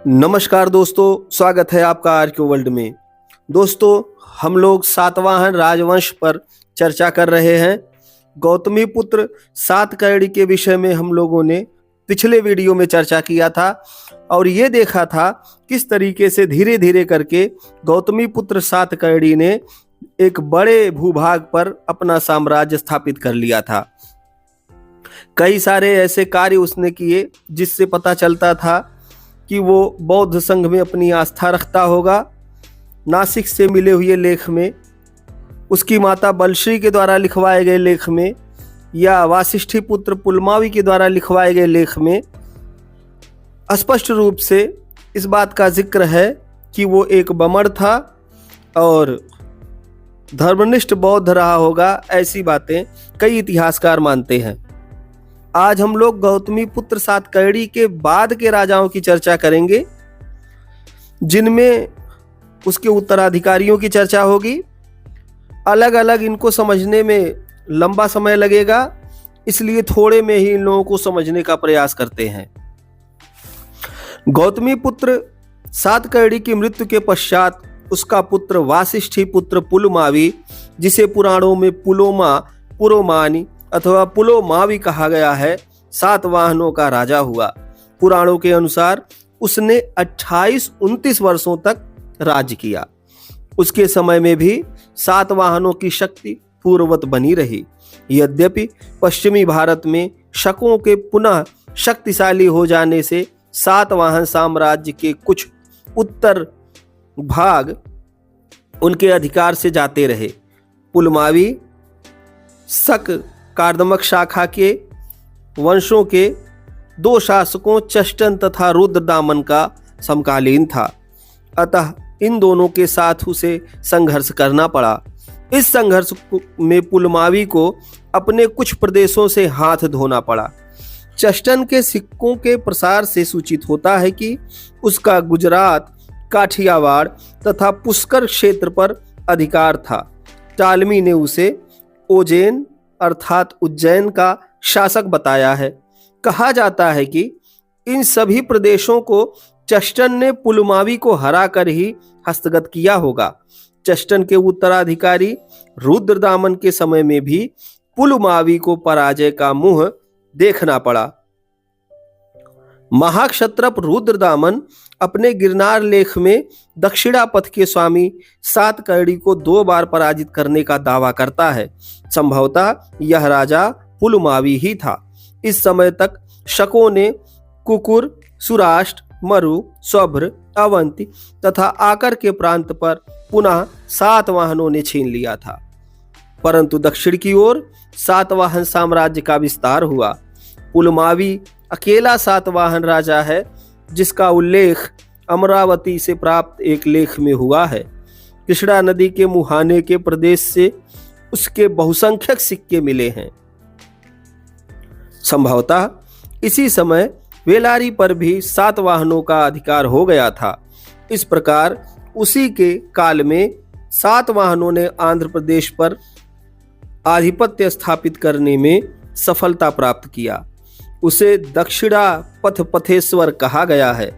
नमस्कार दोस्तों, स्वागत है आपका आर.के. वर्ल्ड में। दोस्तों, हम लोग सातवाहन राजवंश पर चर्चा कर रहे हैं। गौतमी पुत्र सातकर्णी के विषय में हम लोगों ने पिछले वीडियो में चर्चा किया था और ये देखा था किस तरीके से धीरे धीरे करके गौतमी पुत्र सातकर्णी ने एक बड़े भूभाग पर अपना साम्राज्य स्थापित कर लिया था। कई सारे ऐसे कार्य उसने किए जिससे पता चलता था कि वो बौद्ध संघ में अपनी आस्था रखता होगा। नासिक से मिले हुए लेख में, उसकी माता बलश्री के द्वारा लिखवाए गए लेख में या वासिष्ठी पुत्र पुलमावी के द्वारा लिखवाए गए लेख में स्पष्ट रूप से इस बात का जिक्र है कि वो एक बमड़ था और धर्मनिष्ठ बौद्ध रहा होगा। ऐसी बातें कई इतिहासकार मानते हैं। आज हम लोग गौतमी पुत्र सातकर्णी के बाद के राजाओं की चर्चा करेंगे, जिनमें उसके उत्तराधिकारियों की चर्चा होगी। अलग अलग इनको समझने में लंबा समय लगेगा, इसलिए थोड़े में ही इन लोगों को समझने का प्रयास करते हैं। गौतमी पुत्र सातकर्णी की मृत्यु के पश्चात उसका पुत्र वासिष्ठी पुत्र पुलमावी, जिसे पुराणों में पुलोमानी अथवा पुलोमावी कहा गया है, सातवाहनों का राजा हुआ। पुराणों के अनुसार उसने 28-29 वर्षों तक राज्य किया। उसके समय में भी सातवाहनों की शक्ति पूर्ववत बनी रही। यद्यपि पश्चिमी भारत में शकों के पुनः शक्तिशाली हो जाने से सातवाहन साम्राज्य के कुछ उत्तर भाग उनके अधिकार से जाते रहे। पुलमावी शक कार्दमक शाखा के वंशों के दो शासकों चष्टन तथा रुद्रदामन का समकालीन था, अतः इन दोनों के साथ उसे संघर्ष करना पड़ा। इस संघर्ष में पुलमावी को अपने कुछ प्रदेशों से हाथ धोना पड़ा। चष्टन के सिक्कों के प्रसार से सूचित होता है कि उसका गुजरात, काठियावाड़ तथा पुष्कर क्षेत्र पर अधिकार था। टालमी ने उसे ओजेन अर्थात उज्जैन का शासक बताया है। कहा जाता है कि इन सभी प्रदेशों को चष्टन ने पुलमावी को हराकर ही हस्तगत किया होगा। चष्टन के उत्तराधिकारी रुद्रदामन के समय में भी पुलमावी को पराजय का मुंह देखना पड़ा। महाक्षत्रप रुद्रदामन अपने गिरनार लेख में दक्षिणापथ के स्वामी सातकर्णी को 2 बार पराजित करने का दावा करता है। संभवतः यह राजा पुलमावी ही था। इस समय तक शकों ने कुकुर, सुराष्ट्र, मरु, स्वभ्र, अवंती तथा आकर के प्रांत पर पुनः सातवाहनों ने छीन लिया था, परंतु दक्षिण की ओर सातवाहन साम्राज्य का विस्तार हुआ। पुलमावी अकेला सातवाहन राजा है जिसका उल्लेख अमरावती से प्राप्त एक लेख में हुआ है। कृष्णा नदी के मुहाने के प्रदेश से उसके बहुसंख्यक सिक्के मिले हैं। संभवतः इसी समय वेलारी पर भी सातवाहनों का अधिकार हो गया था। इस प्रकार उसी के काल में सातवाहनों ने आंध्र प्रदेश पर आधिपत्य स्थापित करने में सफलता प्राप्त किया। उसे दक्षिणा पथेश्वर कहा गया है।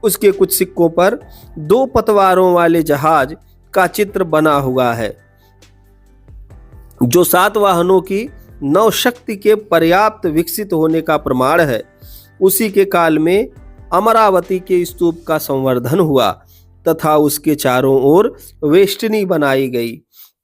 उसके कुछ सिक्कों पर 2 पतवारों वाले जहाज का चित्र बना हुआ है, जो सातवाहनों की नौशक्ति के पर्याप्त विकसित होने का प्रमाण है। उसी के काल में अमरावती के स्तूप का संवर्धन हुआ तथा उसके चारों ओर वेष्टनी बनाई गई।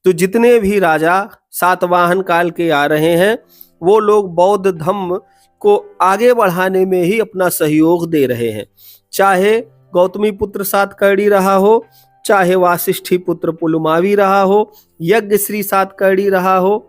तो जितने भी राजा सातवाहन काल के आ रहे हैं, वो लोग बौद्ध धर्म को आगे बढ़ाने में ही अपना सहयोग दे रहे हैं। चाहे गौतमी पुत्र सातकर्णी रहा हो, चाहे वासिष्ठी पुत्र पुलमावी रहा हो, यज्ञश्री सातकर्णी रहा हो,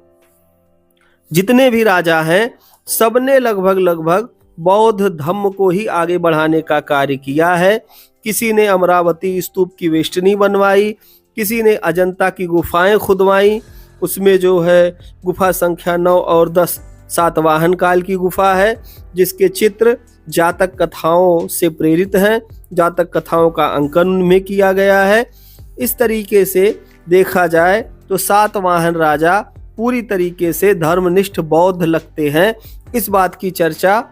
जितने भी राजा हैं सबने लगभग बौद्ध धर्म को ही आगे बढ़ाने का कार्य किया है। किसी ने अमरावती स्तूप की वेष्टनी बनवाई, किसी ने अजंता की गुफाएं खुदवाई। उसमें जो है गुफा संख्या 9 और 10 सातवाहन काल की गुफा है, जिसके चित्र जातक कथाओं से प्रेरित हैं। जातक कथाओं का अंकन में किया गया है। इस तरीके से देखा जाए तो सातवाहन राजा पूरी तरीके से धर्मनिष्ठ बौद्ध लगते हैं। इस बात की चर्चा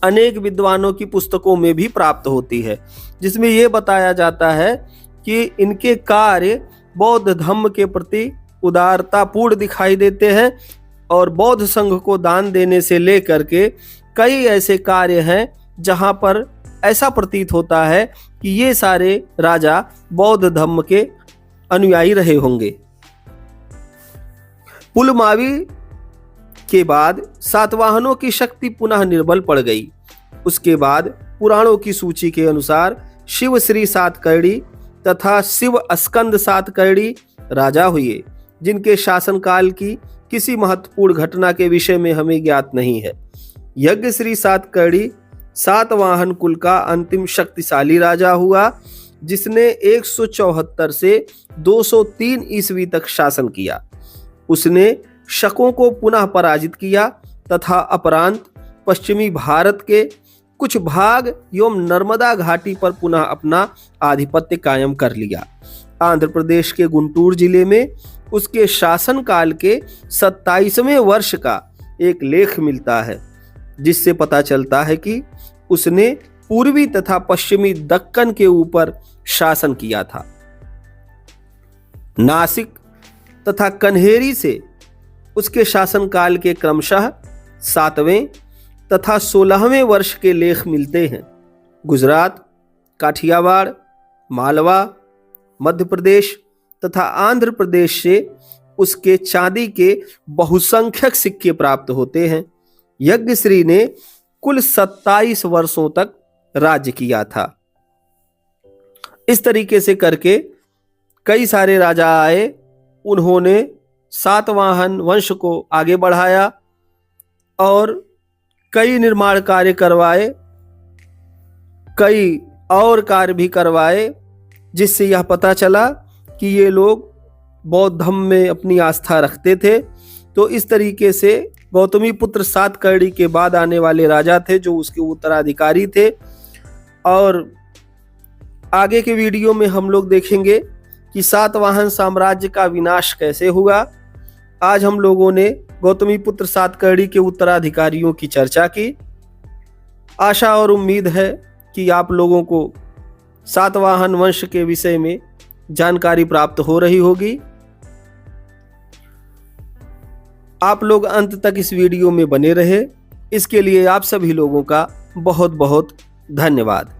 अनेक विद्वानों की पुस्तकों में भी प्राप्त होती है, जिसमें ये बताया जाता है कि इनके कार्य बौद्ध धम्म के प्रति उदारतापूर्ण दिखाई देते हैं और बौद्ध संघ को दान देने से लेकर के कई ऐसे कार्य हैं जहां पर ऐसा प्रतीत होता है कि ये सारे राजा बौद्ध धम्म के अनुयायी रहे होंगे। पुलमावी के बाद सातवाहनों की शक्ति पुनः निर्बल पड़ गई। उसके बाद पुराणों की सूची के अनुसार शिव श्री सातकर्णी तथा शिव स्कंद सातकर्णी राजा हुए, जिनके शासनकाल की किसी महत्वपूर्ण घटना के विषय में हमें ज्ञात नहीं है। यज्ञ श्री सातकर्णी सातवाहन कुल का अंतिम शक्तिशाली राजा हुआ, जिसने 174 से 203 ईस्वी तक शासन किया। उसने शकों को पुनः पराजित किया तथा अपरांत पश्चिमी भारत के कुछ भाग एवं नर्मदा घाटी पर पुनः अपना आधिपत्य कायम कर लिया। आंध्र प्रदेश के गुंटूर जिले में उसके शासनकाल के 27वें वर्ष का एक लेख मिलता है, जिससे पता चलता है कि उसने पूर्वी तथा पश्चिमी दक्कन के ऊपर शासन किया था। नासिक तथा कन्हेरी से उसके शासनकाल के क्रमशः 7वें तथा 16वें वर्ष के लेख मिलते हैं। गुजरात, काठियावाड़, मालवा, मध्य प्रदेश तथा आंध्र प्रदेश से उसके चांदी के बहुसंख्यक सिक्के प्राप्त होते हैं। यज्ञश्री ने कुल 27 वर्षों तक राज्य किया था। इस तरीके से करके कई सारे राजा आए, उन्होंने सातवाहन वंश को आगे बढ़ाया और कई निर्माण कार्य करवाए, कई और कार्य भी करवाए, जिससे यह पता चला कि ये लोग बौद्ध धर्म में अपनी आस्था रखते थे। तो इस तरीके से गौतमी पुत्र सातकर्णी के बाद आने वाले राजा थे जो उसके उत्तराधिकारी थे। और आगे के वीडियो में हम लोग देखेंगे कि सातवाहन साम्राज्य का विनाश कैसे हुआ। आज हम लोगों ने गौतमी पुत्र सातकर्णी के उत्तराधिकारियों की चर्चा की। आशा और उम्मीद है कि आप लोगों को सातवाहन वंश के विषय में जानकारी प्राप्त हो रही होगी। आप लोग अंत तक इस वीडियो में बने रहे, इसके लिए आप सभी लोगों का बहुत बहुत धन्यवाद।